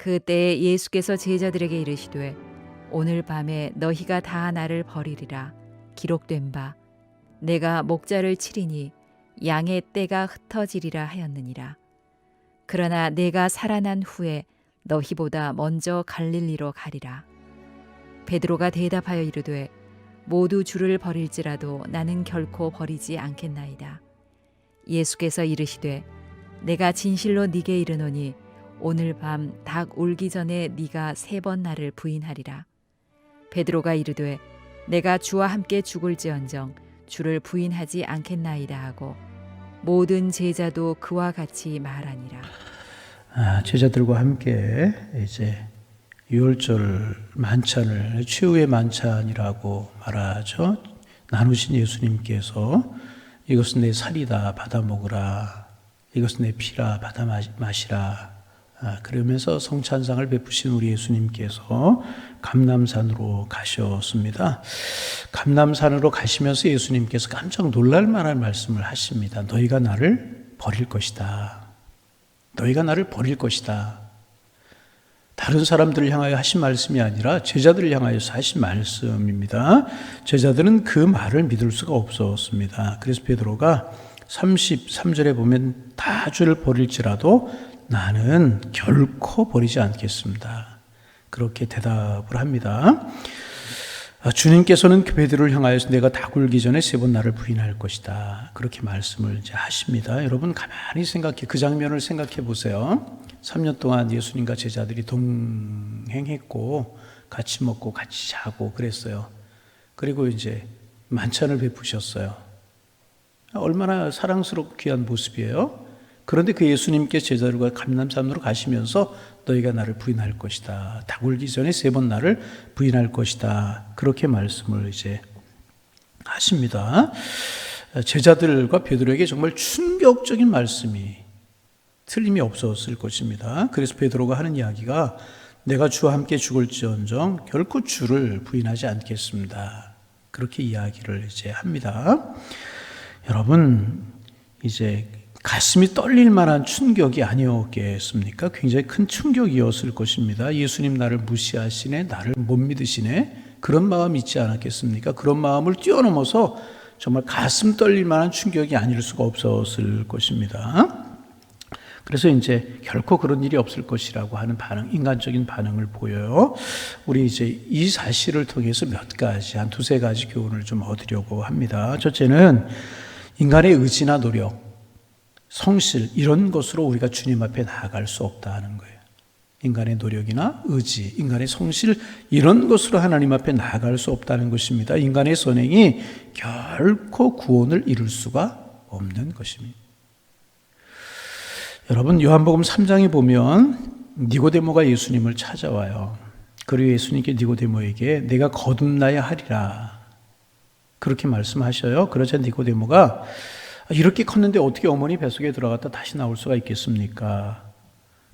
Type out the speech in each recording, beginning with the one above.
그때에 예수께서 제자들에게 이르시되 오늘 밤에 너희가 다 나를 버리리라. 기록된 바 내가 목자를 치리니 양의 떼가 흩어지리라 하였느니라. 그러나 내가 살아난 후에 너희보다 먼저 갈릴리로 가리라. 베드로가 대답하여 이르되 모두 주를 버릴지라도 나는 결코 버리지 않겠나이다. 예수께서 이르시되 내가 진실로 네게 이르노니 오늘 밤 닭 울기 전에 네가 3번 나를 부인하리라. 베드로가 이르되 내가 주와 함께 죽을지언정 주를 부인하지 않겠나이다 하고 모든 제자도 그와 같이 말하니라. 제자들과 함께 이제 유월절 만찬을 최후의 만찬이라고 말하죠. 나누신 예수님께서 이것은 내 살이다 받아 먹으라, 이것은 내 피라 받아 마시라, 그러면서 성찬상을 베푸신 우리 예수님께서 감람산으로 가셨습니다. 감람산으로 가시면서 예수님께서 깜짝 놀랄 만한 말씀을 하십니다. 너희가 나를 버릴 것이다. 너희가 나를 버릴 것이다. 다른 사람들을 향하여 하신 말씀이 아니라 제자들을 향하여서 하신 말씀입니다. 제자들은 그 말을 믿을 수가 없었습니다. 그래서 베드로가 33절에 보면 다 주를 버릴지라도 나는 결코 버리지 않겠습니다. 그렇게 대답을 합니다. 주님께서는 그 베드로를 향하여서 내가 다 굴기 전에 3번 나를 부인할 것이다. 그렇게 말씀을 이제 하십니다. 여러분 가만히 그 장면을 생각해 보세요. 3년 동안 예수님과 제자들이 동행했고 같이 먹고 같이 자고 그랬어요. 그리고 이제 만찬을 베푸셨어요. 얼마나 사랑스럽고 귀한 모습이에요. 그런데 그 예수님께 제자들과 감람산으로 가시면서 너희가 나를 부인할 것이다. 닭 울기 전에 3번 나를 부인할 것이다. 그렇게 말씀을 이제 하십니다. 제자들과 베드로에게 정말 충격적인 말씀이 틀림이 없었을 것입니다. 그래서 베드로가 하는 이야기가 내가 주와 함께 죽을지언정 결코 주를 부인하지 않겠습니다. 그렇게 이야기를 이제 합니다. 여러분, 이제 가슴이 떨릴 만한 충격이 아니었겠습니까? 굉장히 큰 충격이었을 것입니다. 예수님 나를 무시하시네, 나를 못 믿으시네, 그런 마음이 있지 않았겠습니까? 그런 마음을 뛰어넘어서 정말 가슴 떨릴 만한 충격이 아닐 수가 없었을 것입니다. 그래서 이제 결코 그런 일이 없을 것이라고 하는 인간적인 반응을 보여요. 우리 이제 이 사실을 통해서 한 2-3가지 교훈을 좀 얻으려고 합니다. 첫째는 인간의 의지나 노력, 성실 이런 것으로 우리가 주님 앞에 나아갈 수 없다는 거예요. 인간의 노력이나 의지, 인간의 성실 이런 것으로 하나님 앞에 나아갈 수 없다는 것입니다. 인간의 선행이 결코 구원을 이룰 수가 없는 것입니다. 여러분 요한복음 3장에 보면 니고데모가 예수님을 찾아와요. 그리고 예수님께 니고데모에게 내가 거듭나야 하리라 그렇게 말씀하셔요. 그러자 니고데모가 이렇게 컸는데 어떻게 어머니 뱃속에 들어갔다 다시 나올 수가 있겠습니까?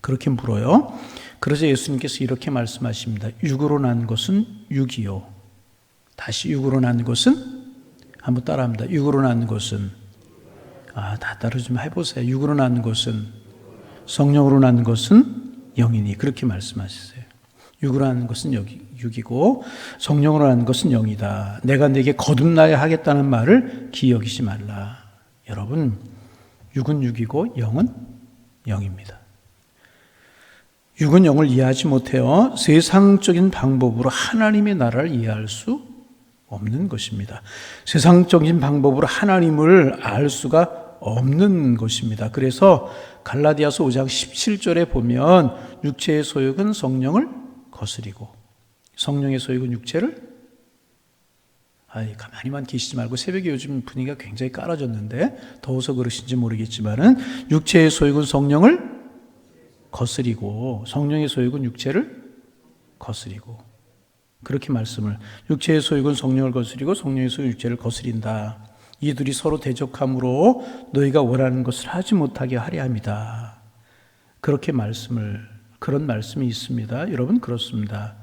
그렇게 물어요. 그러자 예수님께서 이렇게 말씀하십니다. 육으로 난 것은 육이요. 다시 육으로 난 것은 한번 따라합니다. 육으로 난 것은 다 따라 좀 해보세요. 육으로 난 것은 성령으로 난 것은 영이니 그렇게 말씀하셨어요. 육으로 난 것은 육이고 성령으로 난 것은 영이다. 내가 네게 거듭나야 하겠다는 말을 기억이지 말라. 여러분 육은 육이고 영은 영입니다. 육은 영을 이해하지 못해요. 세상적인 방법으로 하나님의 나라를 이해할 수 없는 것입니다. 세상적인 방법으로 하나님을 알 수가 없는 것입니다. 그래서 갈라디아서 5장 17절에 보면 육체의 소욕은 성령을 거스리고 성령의 소욕은 육체를 가만히만 계시지 말고 새벽에 요즘 분위기가 굉장히 깔아졌는데 더워서 그러신지 모르겠지만은 육체의 소욕은 성령을 거스리고 성령의 소욕은 육체를 거스리고 그렇게 말씀을 육체의 소욕은 성령을 거스리고 성령의 소욕은 육체를 거스린다. 이 둘이 서로 대적함으로 너희가 원하는 것을 하지 못하게 하려 함이다. 그렇게 그런 말씀이 있습니다. 여러분 그렇습니다.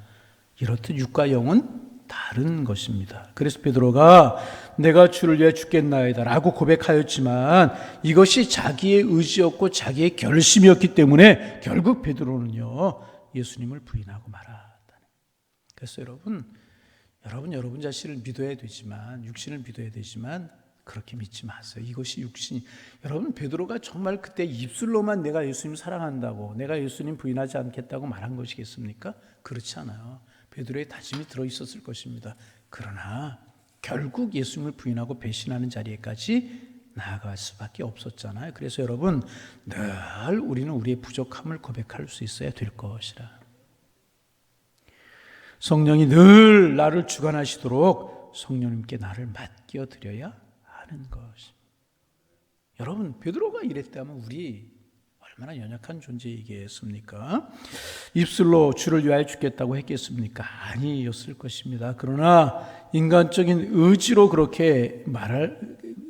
이렇듯 육과 영은 다른 것입니다. 그래서 베드로가 내가 주를 위해 죽겠나이다 라고 고백하였지만 이것이 자기의 의지였고 자기의 결심이었기 때문에 결국 베드로는요 예수님을 부인하고 말았다는. 그래서 여러분 자신을 믿어야 되지만, 육신을 믿어야 되지만 그렇게 믿지 마세요. 이것이 육신이. 여러분, 베드로가 정말 그때 입술로만 내가 예수님 사랑한다고, 내가 예수님 부인하지 않겠다고 말한 것이겠습니까? 그렇지 않아요. 베드로의 다짐이 들어있었을 것입니다. 그러나 결국 예수님을 부인하고 배신하는 자리에까지 나아갈 수밖에 없었잖아요. 그래서 여러분, 늘 우리는 우리의 부족함을 고백할 수 있어야 될 것이라. 성령이 늘 나를 주관하시도록 성령님께 나를 맡겨드려야 하는 것입니다. 여러분, 베드로가 이랬다면 우리 얼마나 연약한 존재이겠습니까? 입술로 주를 위하여 죽겠다고 했겠습니까? 아니었을 것입니다. 그러나 인간적인 의지로 그렇게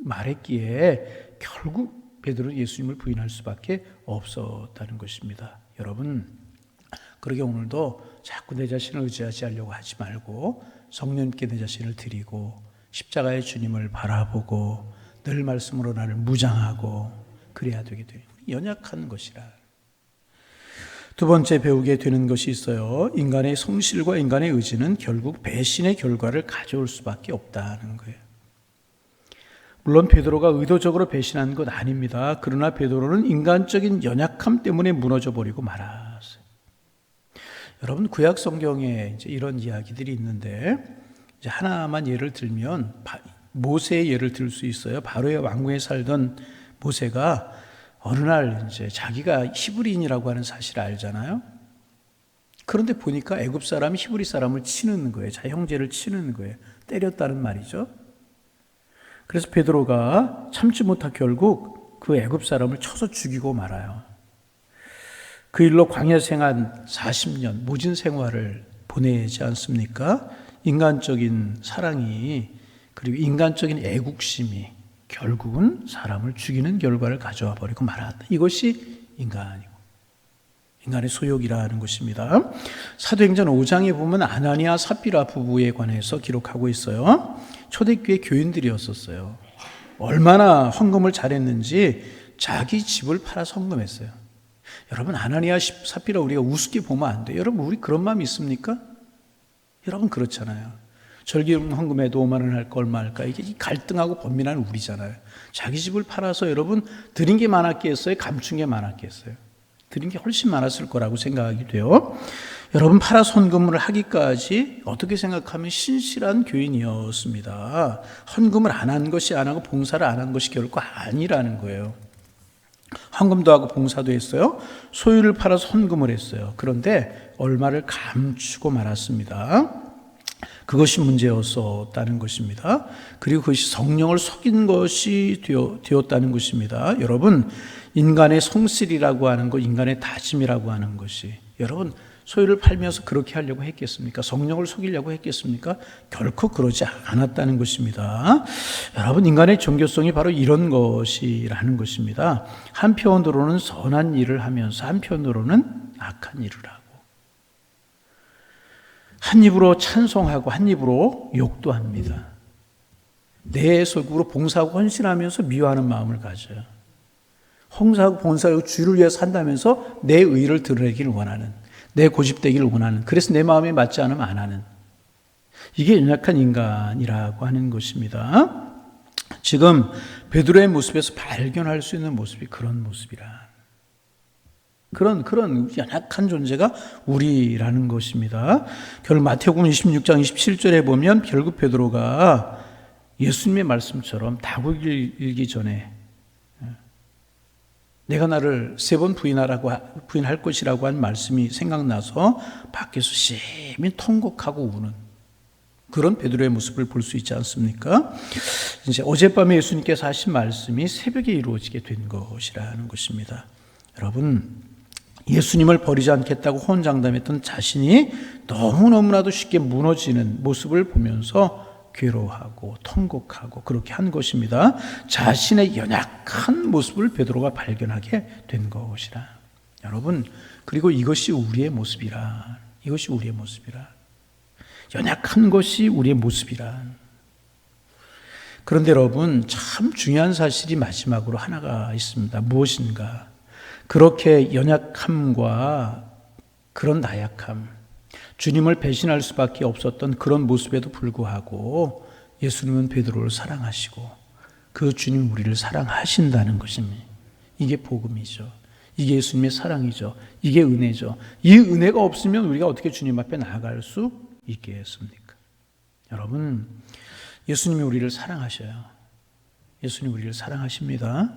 말했기에 결국 베드로는 예수님을 부인할 수밖에 없었다는 것입니다. 여러분, 그러게 오늘도 자꾸 내 자신을 의지하지 않으려고 하지 말고 성령님께 내 자신을 드리고 십자가의 주님을 바라보고 늘 말씀으로 나를 무장하고 그래야 되게 돼요. 연약한 것이라. 두 번째 배우게 되는 것이 있어요. 인간의 성실과 인간의 의지는 결국 배신의 결과를 가져올 수밖에 없다는 거예요. 물론 베드로가 의도적으로 배신한 것 아닙니다. 그러나 베드로는 인간적인 연약함 때문에 무너져 버리고 말았어요. 여러분, 구약 성경에 이제 이런 이야기들이 있는데 이제 하나만 예를 들면 모세의 예를 들 수 있어요. 바로의 왕궁에 살던 모세가 어느 날 이제 자기가 히브리인이라고 하는 사실을 알잖아요. 그런데 보니까 애굽 사람이 히브리 사람을 치는 거예요. 자기 형제를 치는 거예요. 때렸다는 말이죠. 그래서 베드로가 참지 못하 결국 그 애굽 사람을 쳐서 죽이고 말아요. 그 일로 광야 생활 40년 모진 생활을 보내지 않습니까? 인간적인 사랑이 그리고 인간적인 애국심이 결국은 사람을 죽이는 결과를 가져와 버리고 말았다. 이것이 인간이고 인간의 소욕이라는 것입니다. 사도행전 5장에 보면 아나니아 삽비라 부부에 관해서 기록하고 있어요. 초대교회 교인들이었었어요. 얼마나 헌금을 잘했는지 자기 집을 팔아서 헌금했어요. 여러분, 아나니아 삽비라 우리가 우습게 보면 안 돼요. 여러분, 우리 그런 마음 있습니까? 여러분, 그렇잖아요. 절기금 헌금에도 5만 원 할까 얼마 할까, 이게 갈등하고 번민하는 우리잖아요. 자기 집을 팔아서 여러분 드린 게 많았겠어요? 감춘 게 많았겠어요? 드린 게 훨씬 많았을 거라고 생각하게 돼요. 여러분, 팔아서 헌금을 하기까지 어떻게 생각하면 신실한 교인이었습니다. 헌금을 안 한 것이 안 하고 봉사를 안 한 것이 결코 아니라는 거예요. 헌금도 하고 봉사도 했어요. 소유를 팔아서 헌금을 했어요. 그런데 얼마를 감추고 말았습니다. 그것이 문제였었다는 것입니다. 그리고 그것이 성령을 속인 것이 되었다는 것입니다. 여러분, 인간의 성실이라고 하는 것, 인간의 다짐이라고 하는 것이, 여러분, 소유를 팔면서 그렇게 하려고 했겠습니까? 성령을 속이려고 했겠습니까? 결코 그러지 않았다는 것입니다. 여러분, 인간의 종교성이 바로 이런 것이라는 것입니다. 한편으로는 선한 일을 하면서 한편으로는 악한 일을 하고, 한 입으로 찬송하고 한 입으로 욕도 합니다. 내 속으로 봉사하고 헌신하면서 미워하는 마음을 가져요. 헌사하고 봉사하고 주를 위해 산다면서 내 의의를 드러내기를 원하는, 내 고집되기를 원하는, 그래서 내 마음에 맞지 않으면 안 하는, 이게 연약한 인간이라고 하는 것입니다. 지금 베드로의 모습에서 발견할 수 있는 모습이 그런 모습이라. 그런 연약한 존재가 우리라는 것입니다. 결국 마태복음 26장 27절에 보면 결국 베드로가 예수님의 말씀처럼 다국 일기 전에 내가 나를 3번 부인할 것이라고 한 말씀이 생각나서 밖에서 심히 통곡하고 우는 그런 베드로의 모습을 볼 수 있지 않습니까? 이제 어젯밤에 예수님께서 하신 말씀이 새벽에 이루어지게 된 것이라는 것입니다. 여러분, 예수님을 버리지 않겠다고 호언장담했던 자신이 너무너무나도 쉽게 무너지는 모습을 보면서 괴로워하고 통곡하고 그렇게 한 것입니다. 자신의 연약한 모습을 베드로가 발견하게 된 것이라. 여러분, 그리고 이것이 우리의 모습이라. 이것이 우리의 모습이라. 연약한 것이 우리의 모습이라. 그런데 여러분, 참 중요한 사실이 마지막으로 하나가 있습니다. 무엇인가? 그렇게 연약함과 그런 나약함, 주님을 배신할 수밖에 없었던 그런 모습에도 불구하고 예수님은 베드로를 사랑하시고 그 주님 우리를 사랑하신다는 것입니다. 이게 복음이죠. 이게 예수님의 사랑이죠. 이게 은혜죠. 이 은혜가 없으면 우리가 어떻게 주님 앞에 나아갈 수 있겠습니까? 여러분, 예수님이 우리를 사랑하셔요. 예수님 우리를 사랑하십니다.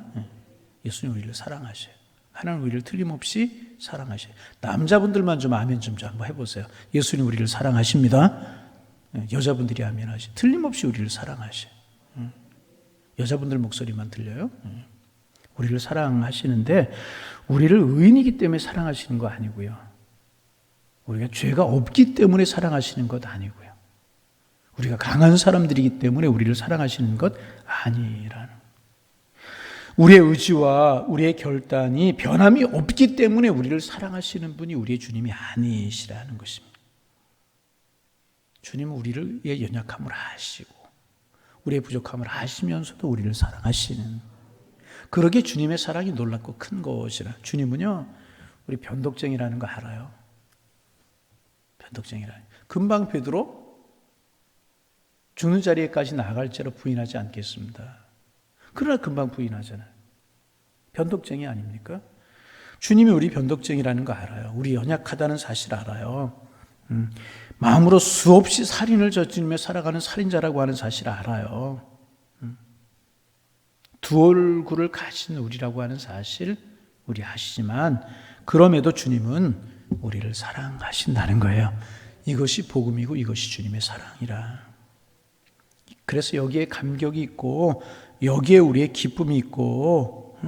예수님 우리를 사랑하셔요. 하나님 우리를 틀림없이 사랑하셔요. 남자분들만 좀 아멘 좀 한번 해보세요. 예수님 우리를 사랑하십니다. 여자분들이 아멘 하시. 틀림없이 우리를 사랑하셔요. 여자분들 목소리만 들려요? 우리를 사랑하시는데 우리를 의인이기 때문에 사랑하시는 거 아니고요. 우리가 죄가 없기 때문에 사랑하시는 것 아니고요. 우리가 강한 사람들이기 때문에 우리를 사랑하시는 것 아니라는. 우리의 의지와 우리의 결단이 변함이 없기 때문에 우리를 사랑하시는 분이 우리의 주님이 아니시라는 것입니다. 주님은 우리의 연약함을 아시고 우리의 부족함을 아시면서도 우리를 사랑하시는, 그러기에 주님의 사랑이 놀랍고 큰 것이라. 주님은요, 우리 변덕쟁이라는 거 알아요. 변덕쟁이라는. 금방 베드로 죽는 자리에까지 나갈지라 부인하지 않겠습니다. 그러나 금방 부인하잖아요. 변덕쟁이 아닙니까? 주님이 우리 변덕쟁이라는 거 알아요. 우리 연약하다는 사실 알아요. 마음으로 수없이 살인을 저지르며 살아가는 살인자라고 하는 사실 알아요. 두 얼굴을 가진 우리라고 하는 사실 우리 아시지만 그럼에도 주님은 우리를 사랑하신다는 거예요. 이것이 복음이고 이것이 주님의 사랑이라. 그래서 여기에 감격이 있고 여기에 우리의 기쁨이 있고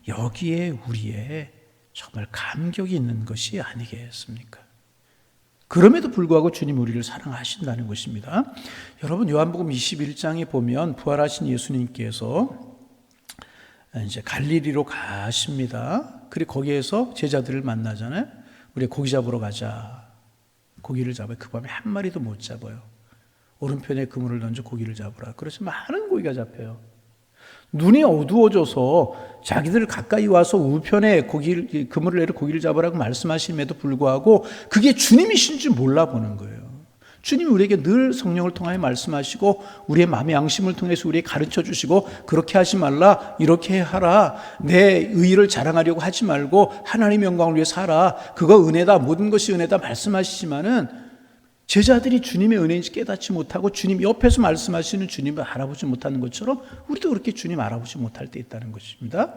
여기에 우리의 정말 감격이 있는 것이 아니겠습니까? 그럼에도 불구하고 주님 우리를 사랑하신다는 것입니다. 여러분, 요한복음 21장에 보면 부활하신 예수님께서 이제 갈릴리로 가십니다. 그리고 거기에서 제자들을 만나잖아요. 우리 고기 잡으러 가자. 고기를 잡아요. 그 밤에 한 마리도 못 잡아요. 오른편에 그물을 던져 고기를 잡으라. 그래서 많은 고기가 잡혀요. 눈이 어두워져서 자기들 가까이 와서 우편에 그물을 내려 고기를 잡으라고 말씀하심에도 불구하고 그게 주님이신 줄 몰라보는 거예요. 주님이 우리에게 늘 성령을 통하여 말씀하시고 우리의 마음의 양심을 통해서 우리에게 가르쳐 주시고 그렇게 하지 말라, 이렇게 하라, 내 의의를 자랑하려고 하지 말고 하나님의 영광을 위해 살아, 그거 은혜다, 모든 것이 은혜다 말씀하시지만은 제자들이 주님의 은혜인지 깨닫지 못하고 주님 옆에서 말씀하시는 주님을 알아보지 못하는 것처럼 우리도 그렇게 주님 알아보지 못할 때 있다는 것입니다.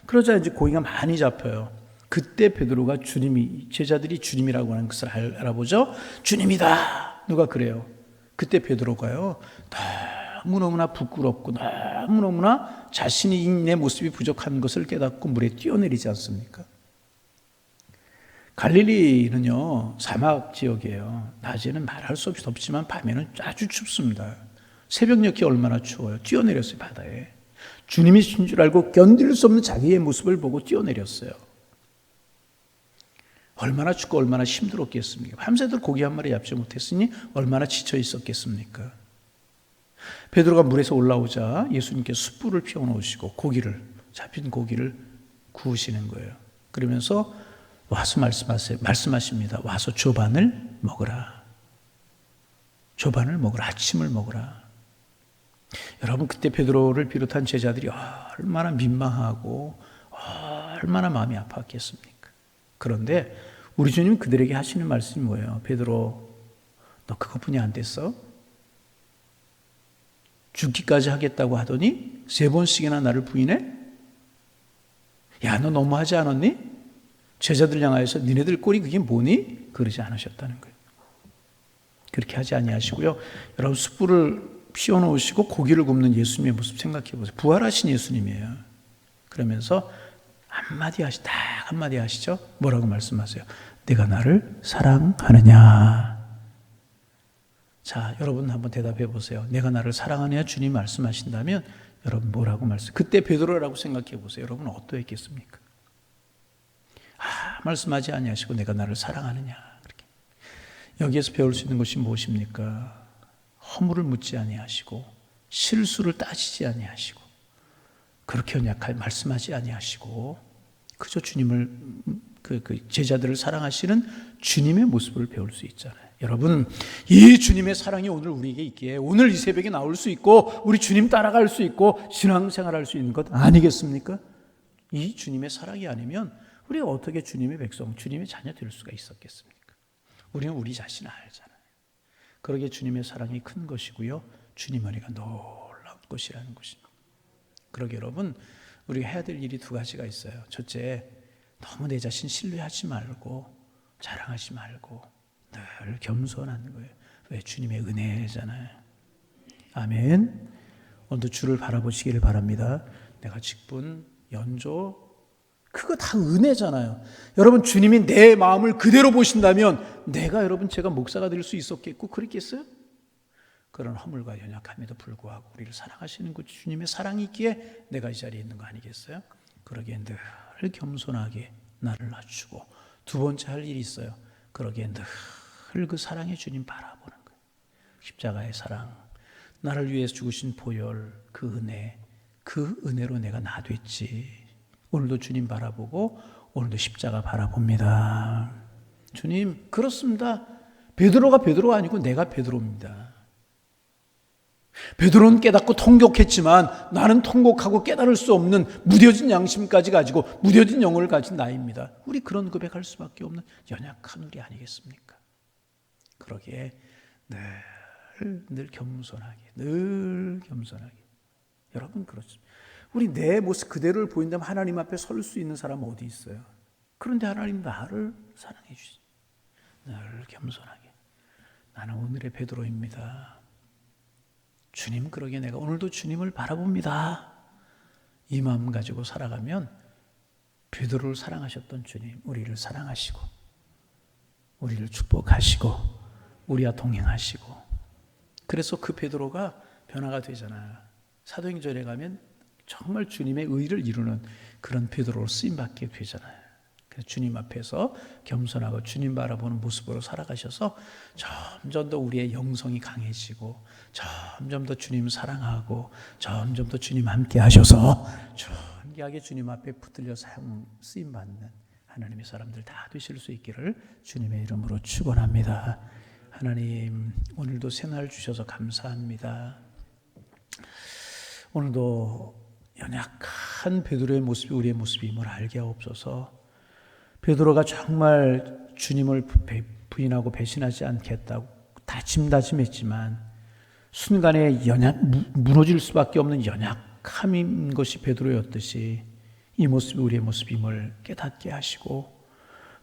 그러자 이제 고기가 많이 잡혀요. 그때 베드로가 제자들이 주님이라고 하는 것을 알아보죠. 주님이다. 누가 그래요? 그때 베드로가요, 너무너무나 부끄럽고 너무너무나 자신이 내 모습이 부족한 것을 깨닫고 물에 뛰어내리지 않습니까? 갈릴리는요, 사막 지역이에요. 낮에는 말할 수 없이 덥지만 밤에는 아주 춥습니다. 새벽녘이 얼마나 추워요. 뛰어내렸어요, 바다에. 주님이신 줄 알고 견딜 수 없는 자기의 모습을 보고 뛰어내렸어요. 얼마나 춥고 얼마나 힘들었겠습니까? 밤새도록 고기 한 마리 잡지 못했으니 얼마나 지쳐 있었겠습니까? 베드로가 물에서 올라오자 예수님께서 숯불을 피워놓으시고 잡힌 고기를 구우시는 거예요. 그러면서 와서 말씀하십니다. 와서 조반을 먹으라. 조반을 먹으라. 아침을 먹으라. 여러분, 그때 베드로를 비롯한 제자들이 얼마나 민망하고 얼마나 마음이 아팠겠습니까? 그런데 우리 주님이 그들에게 하시는 말씀이 뭐예요? 베드로, 너 그것뿐이 안 됐어? 죽기까지 하겠다고 하더니 3번씩이나 나를 부인해? 야, 너 너무하지 않았니? 제자들 향하여서 니네들 꼴이 그게 뭐니? 그러지 않으셨다는 거예요. 그렇게 하지 아니하시고요. 여러분, 숯불을 피워놓으시고 고기를 굽는 예수님의 모습 생각해 보세요. 부활하신 예수님이에요. 그러면서 딱 한마디 하시죠. 뭐라고 말씀하세요? 내가 나를 사랑하느냐? 자, 여러분 한번 대답해 보세요. 내가 나를 사랑하느냐 주님 말씀하신다면 여러분 뭐라고 그때 베드로라고 생각해 보세요. 여러분 어떠했겠습니까? 말씀하지 아니하시고 내가 나를 사랑하느냐. 그렇게. 여기에서 배울 수 있는 것이 무엇입니까? 허물을 묻지 아니하시고 실수를 따지지 아니하시고 그렇게 연약하게 말씀하지 아니하시고 그저 주님을 그 제자들을 사랑하시는 주님의 모습을 배울 수 있잖아요. 여러분, 이 주님의 사랑이 오늘 우리에게 있기에 오늘 이 새벽에 나올 수 있고 우리 주님 따라갈 수 있고 신앙생활할 수 있는 것 아니겠습니까? 이 주님의 사랑이 아니면 우리가 어떻게 주님의 백성, 주님의 자녀 될 수가 있었겠습니까? 우리는 우리 자신을 알잖아요. 그러기에 주님의 사랑이 큰 것이고요, 주님 은혜가 놀라운 것이라는 것입니다. 그러기에 여러분, 우리가 해야 될 일이 두 가지가 있어요. 첫째, 너무 내 자신 신뢰하지 말고 자랑하지 말고 늘 겸손한 거예요. 왜? 주님의 은혜잖아요. 아멘. 오늘도 주를 바라보시기를 바랍니다. 내가 직분, 연조, 그거 다 은혜잖아요. 여러분, 주님이 내 마음을 그대로 보신다면 제가 목사가 될 수 있었겠고 그랬겠어요? 그런 허물과 연약함에도 불구하고 우리를 사랑하시는 그 주님의 사랑이 있기에 내가 이 자리에 있는 거 아니겠어요? 그러기에 늘 겸손하게 나를 낮추고, 두 번째 할 일이 있어요. 그러기에 늘 그 사랑의 주님 바라보는 거예요. 십자가의 사랑, 나를 위해서 죽으신 보혈, 그 은혜로 내가 나 됐지. 오늘도 주님 바라보고 오늘도 십자가 바라봅니다. 주님, 그렇습니다. 베드로가 아니고 내가 베드로입니다. 베드로는 깨닫고 통곡했지만 나는 통곡하고 깨달을 수 없는 무뎌진 양심까지 가지고 무뎌진 영혼을 가진 나입니다. 우리 그런 고백할 수밖에 없는 연약한 우리 아니겠습니까? 그러기에 늘 겸손하게, 늘 겸손하게. 여러분, 그렇습니다. 우리 내 모습 그대로를 보인다면 하나님 앞에 설 수 있는 사람은 어디 있어요? 그런데 하나님 나를 사랑해 주시죠. 늘 겸손하게. 나는 오늘의 베드로입니다. 주님, 그러기에 내가 오늘도 주님을 바라봅니다. 이 마음 가지고 살아가면 베드로를 사랑하셨던 주님, 우리를 사랑하시고 우리를 축복하시고 우리와 동행하시고, 그래서 그 베드로가 변화가 되잖아요. 사도행전에 가면 정말 주님의 의를 이루는 그런 베드로로 쓰임받게 되잖아요. 그래서 주님 앞에서 겸손하고 주님 바라보는 모습으로 살아가셔서 점점 더 우리의 영성이 강해지고, 점점 더 주님 사랑하고, 점점 더 주님 함께 하셔서 존귀하게 주님 앞에 붙들려 쓰임받는 하나님의 사람들 다 되실 수 있기를 주님의 이름으로 축원합니다. 하나님, 오늘도 새날 주셔서 감사합니다. 오늘도 연약한 베드로의 모습이 우리의 모습임을 알게 하옵소서. 베드로가 정말 주님을 부인하고 배신하지 않겠다고 다짐했지만 순간에 무너질 수밖에 없는 연약함인 것이 베드로였듯이 이 모습이 우리의 모습임을 깨닫게 하시고,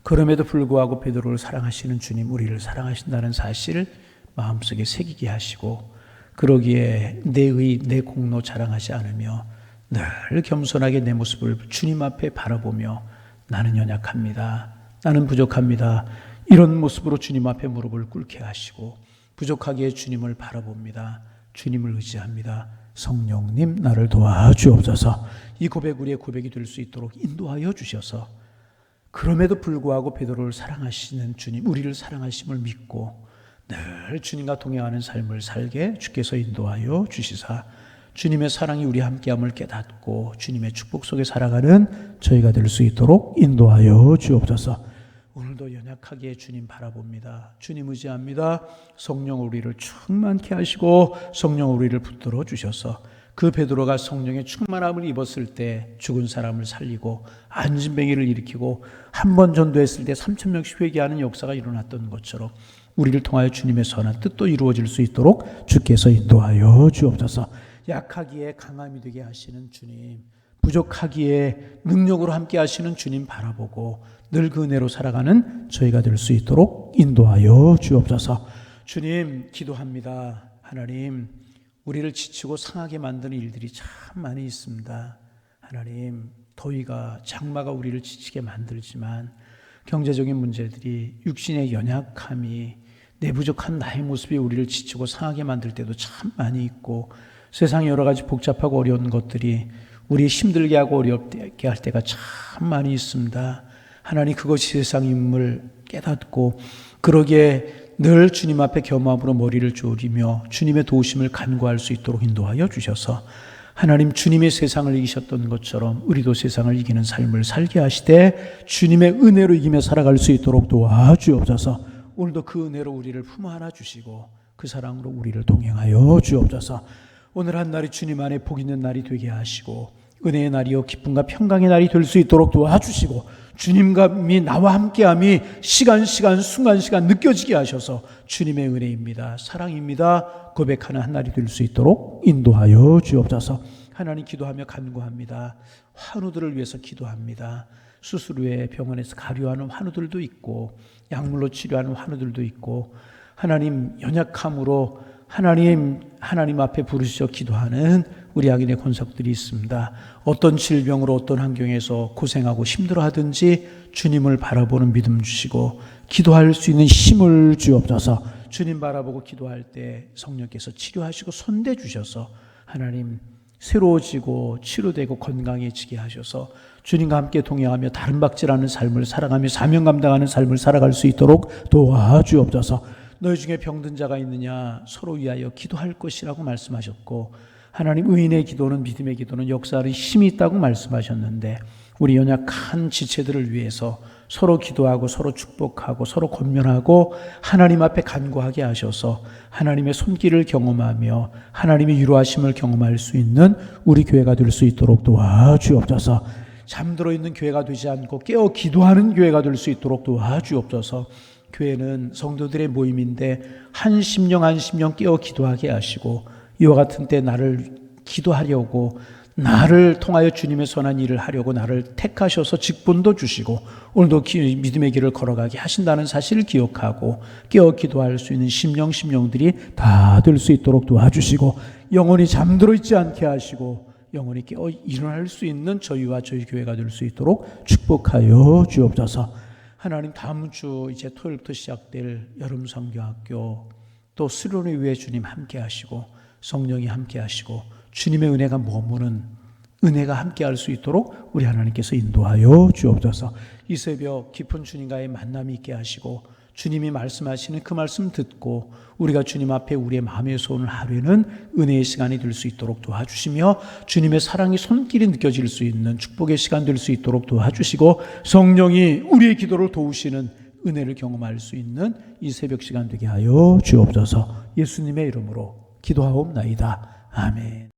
그럼에도 불구하고 베드로를 사랑하시는 주님, 우리를 사랑하신다는 사실을 마음속에 새기게 하시고, 그러기에 내 공로 자랑하지 않으며 늘 겸손하게 내 모습을 주님 앞에 바라보며 나는 연약합니다, 나는 부족합니다, 이런 모습으로 주님 앞에 무릎을 꿇게 하시고, 부족하기에 주님을 바라봅니다, 주님을 의지합니다, 성령님 나를 도와주옵소서. 이 고백 우리의 고백이 될 수 있도록 인도하여 주셔서, 그럼에도 불구하고 베드로를 사랑하시는 주님, 우리를 사랑하심을 믿고 늘 주님과 동행하는 삶을 살게 주께서 인도하여 주시사, 주님의 사랑이 우리 함께함을 깨닫고 주님의 축복 속에 살아가는 저희가 될 수 있도록 인도하여 주옵소서. 오늘도 연약하게 주님 바라봅니다. 주님 의지합니다. 성령 우리를 충만케 하시고 성령 우리를 붙들어 주셔서 그 베드로가 성령의 충만함을 입었을 때 죽은 사람을 살리고 안진뱅이를 일으키고 한 번 전도했을 때 3,000명씩 회개하는 역사가 일어났던 것처럼 우리를 통하여 주님의 선한 뜻도 이루어질 수 있도록 주께서 인도하여 주옵소서. 약하기에 강함이 되게 하시는 주님, 부족하기에 능력으로 함께 하시는 주님 바라보고 늘 그 은혜로 살아가는 저희가 될 수 있도록 인도하여 주옵소서. 주님, 기도합니다. 하나님, 우리를 지치고 상하게 만드는 일들이 참 많이 있습니다. 하나님, 더위가, 장마가 우리를 지치게 만들지만 경제적인 문제들이, 육신의 연약함이, 내 부족한 나의 모습이 우리를 지치고 상하게 만들 때도 참 많이 있고, 세상에 여러 가지 복잡하고 어려운 것들이 우리 힘들게 하고 어렵게 할 때가 참 많이 있습니다. 하나님, 그것이 세상임을 깨닫고 그러기에 늘 주님 앞에 겸허함으로 머리를 조리며 주님의 도우심을 간구할 수 있도록 인도하여 주셔서 하나님 주님의 세상을 이기셨던 것처럼 우리도 세상을 이기는 삶을 살게 하시되 주님의 은혜로 이기며 살아갈 수 있도록 도와주옵소서. 오늘도 그 은혜로 우리를 품 안아 주시고 그 사랑으로 우리를 동행하여 주옵소서. 오늘 한 날이 주님 안에 복 있는 날이 되게 하시고 은혜의 날이요 기쁨과 평강의 날이 될 수 있도록 도와주시고 주님과 나와 함께함이 시간 순간 느껴지게 하셔서 주님의 은혜입니다, 사랑입니다 고백하는 한 날이 될 수 있도록 인도하여 주옵소서. 하나님 기도하며 간구합니다. 환우들을 위해서 기도합니다. 수술 후에 병원에서 가료하는 환우들도 있고 약물로 치료하는 환우들도 있고 하나님 연약함으로 하나님 앞에 부르시어 기도하는 우리 악인의 권속들이 있습니다. 어떤 질병으로 어떤 환경에서 고생하고 힘들어하든지 주님을 바라보는 믿음 주시고 기도할 수 있는 힘을 주옵소서. 주님 바라보고 기도할 때 성령께서 치료하시고 손대 주셔서 하나님 새로워지고 치료되고 건강해지게 하셔서 주님과 함께 동행하며 다른 박질하는 삶을 살아가며 사명 감당하는 삶을 살아갈 수 있도록 도와주옵소서. 너희 중에 병든 자가 있느냐 서로 위하여 기도할 것이라고 말씀하셨고 하나님 의인의 기도는 믿음의 기도는 역사하는 힘이 있다고 말씀하셨는데 우리 연약한 지체들을 위해서 서로 기도하고 서로 축복하고 서로 권면하고 하나님 앞에 간구하게 하셔서 하나님의 손길을 경험하며 하나님의 위로하심을 경험할 수 있는 우리 교회가 될 수 있도록 도와주옵소서. 잠들어 있는 교회가 되지 않고 깨어 기도하는 교회가 될 수 있도록 도와주옵소서. 교회는 성도들의 모임인데 한 심령 깨어 기도하게 하시고 이와 같은 때 나를 기도하려고 나를 통하여 주님의 선한 일을 하려고 나를 택하셔서 직분도 주시고 오늘도 믿음의 길을 걸어가게 하신다는 사실을 기억하고 깨어 기도할 수 있는 심령들이 다 될 수 있도록 도와주시고 영원히 잠들어 있지 않게 하시고 영원히 깨어 일어날 수 있는 저희와 저희 교회가 될 수 있도록 축복하여 주옵소서. 하나님 다음 주 이제 토요일부터 시작될 여름 성경학교 또 수련회 위에 주님 함께 하시고 성령이 함께 하시고 주님의 은혜가 머무는 은혜가 함께 할 수 있도록 우리 하나님께서 인도하여 주옵소서. 이 새벽 깊은 주님과의 만남이 있게 하시고 주님이 말씀하시는 그 말씀 듣고 우리가 주님 앞에 우리의 마음의 소원을 하루에는 은혜의 시간이 될 수 있도록 도와주시며 주님의 사랑이 손길이 느껴질 수 있는 축복의 시간 될 수 있도록 도와주시고 성령이 우리의 기도를 도우시는 은혜를 경험할 수 있는 이 새벽 시간 되게 하여 주옵소서. 예수님의 이름으로 기도하옵나이다. 아멘.